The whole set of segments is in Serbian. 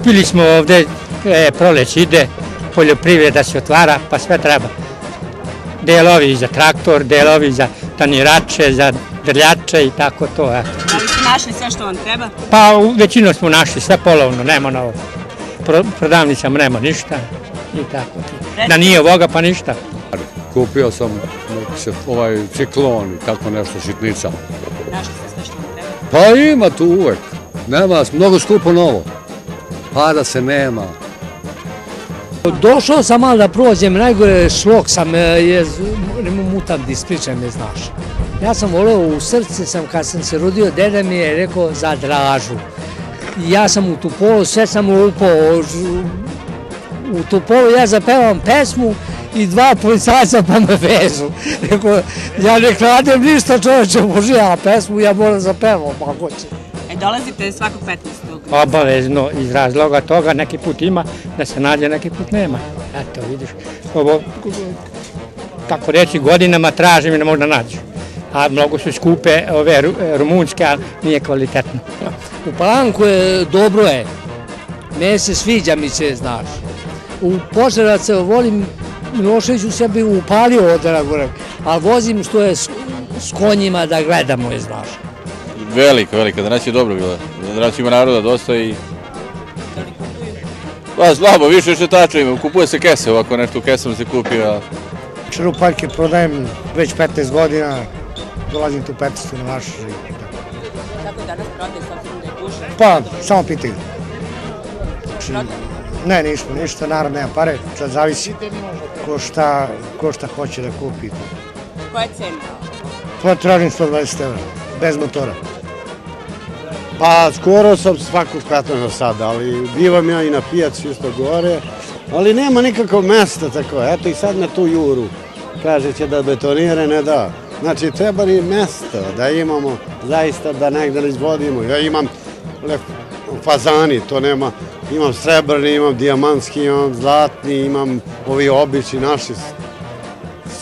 Kupili smo ovde, proleć ide, poljoprivreda se otvara, pa sve treba. Delovi za traktor, delovi za tanirače, za drljače i tako to. Da li ste našli sve što vam treba? Pa većinu smo našli, sve polovno, nema novo. Prodavnicama nema ništa i tako. Da nije ovoga pa ništa. Kupio sam ovaj ciklon i tako nešto sitnica. Našli ste sve što vam treba? Pa ima tu uvek. Nema, mnogo skupo novo. Para se nema. Došao sam malo da prođem, najgore šlok sam, mutam da ispričam, ne znaš. Ja sam volio u srce sam, kad sam se rodio, deda mi je rekao za Dražu. Ja sam u Topolu, sve sam upao. U Topolu ja zapevam pesmu i dva policajca pa me vežu. Rekao, ja ne kradem ništa čoveče, Bože, ja pesmu ja moram zapevam, pa hoće. Dolazite svakog 15. Obavezno, iz razloga toga, neki put ima da se nađe, neki put nema. Eto, vidiš, ovo, tako reći, godinama tražim i ne možda nađu. A mnogo su skupe ove rumunske, ali nije kvalitetno. U Palanku je dobro je, mene se sviđa mi se, znaš. U Požarevac volim, Milošević u sebi upalio od gore, ali vozim što je s konjima da gledamo je, znaš. Velika, danas je dobro bilo. Danas ima naroda dosta i... Pa slabo, više šetača ima, kupuje se kese, ovako nešto u kesama se kupi, a... Čerupaljke prodajem već 15 godina, dolazim tu 15 na naš. Kako danas prodaje, s obzirom da je gužva? Pa, samo pitaju. Ne, ništa, narod nema pare, sad zavisi ko šta hoće da kupi. Koja je cena? Pa tražim 120 €, bez motora. Pa skoro sam svakog 15 sada, ali bivam ja i na pijaci isto gore, ali nema nikakvog mesta tako, eto i sad na tu juru, kaže će da betonire, ne da. Znači treba i mesta da imamo, zaista da negde izvodimo. Ja imam fazani, to nema, imam srebrni, imam dijamantski, imam zlatni, imam ovi obični naši,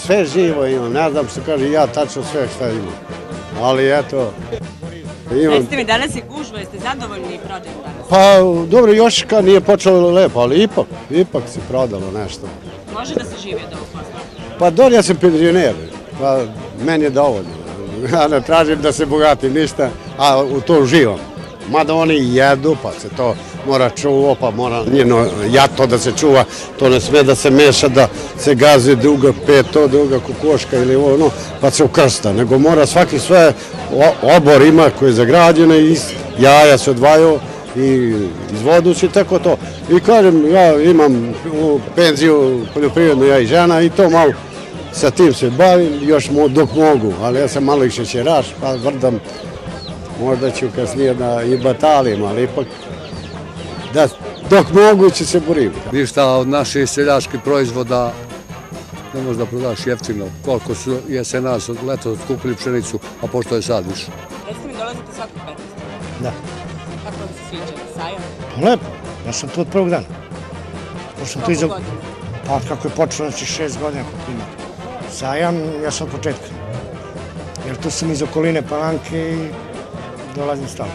sve živo imam, ne znam što kaže ja tačno sve šta imam, ali eto. Recite mi, danas je gužva, jeste zadovoljni prodajem danas? Pa dobro, još kad nije počelo lepo, ali ipak se prodalo nešto. Može da se živi od ovog posla? Pa dobro, ja sam penzioner, pa meni je dovoljno. Ja ne tražim da se bogatim ništa, a u to uživam. Mada oni jedu, pa se to mora čuva, pa mora njeno jato da se čuva, to ne sme da se meša, da se gazi druga peto, druga kokoška ili ono, pa se ukrsta, nego mora svaki sve obor ima koji je zagrađeno i jaja se odvajaju i izvodući, tako to. I kažem, ja imam penziju poljoprivrednu, ja i žena, i to malo sa tim se bavim, još dok mogu, ali ja sam malo i šećeraš, pa vrdam. Možda ću kasnije i batalim, ali ipak dok moguće se borim. Ništa od naših seljačkih proizvoda ne možda prodaš jeftino. Koliko su jesenas od leta skupili pšenicu, a pošto je sad više. Recite mi, dolazite svakog 15. Da. Kako vam se sviđa? Sajam? Pa lepo, ja sam tu od prvog dana. Koliko godina? Pa kako je počelo, znači 6 godina kako ima. Sajam, ja sam od početka. Jer tu sam iz okoline Palanke i dolazim stalno.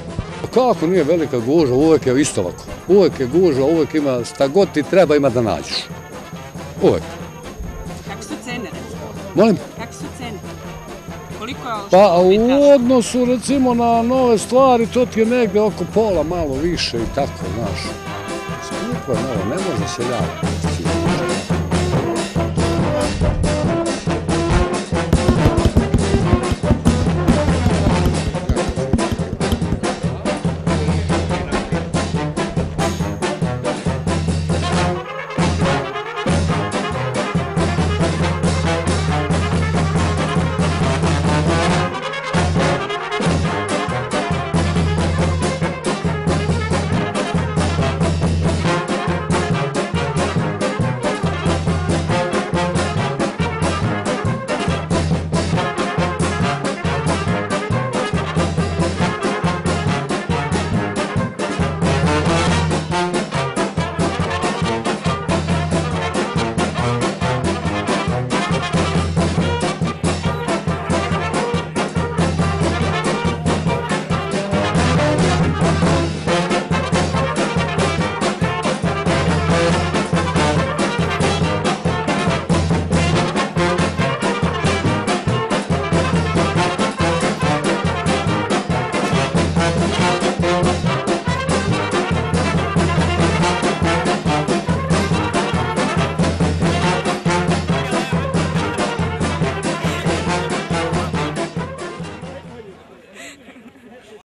Kako nije velika gužva, uvek je isto ovako. Uvek je gužva, uvek ima, šta god ti treba ima da nađeš. Uvek. Kako su cene, recimo? Molim? Kako su cene? Koliko je ovo što Pa kupite? u odnosu recimo na nove stvari, to ti je negde oko pola, malo više i tako, znaš. Skupo je novo, ne može se javiti.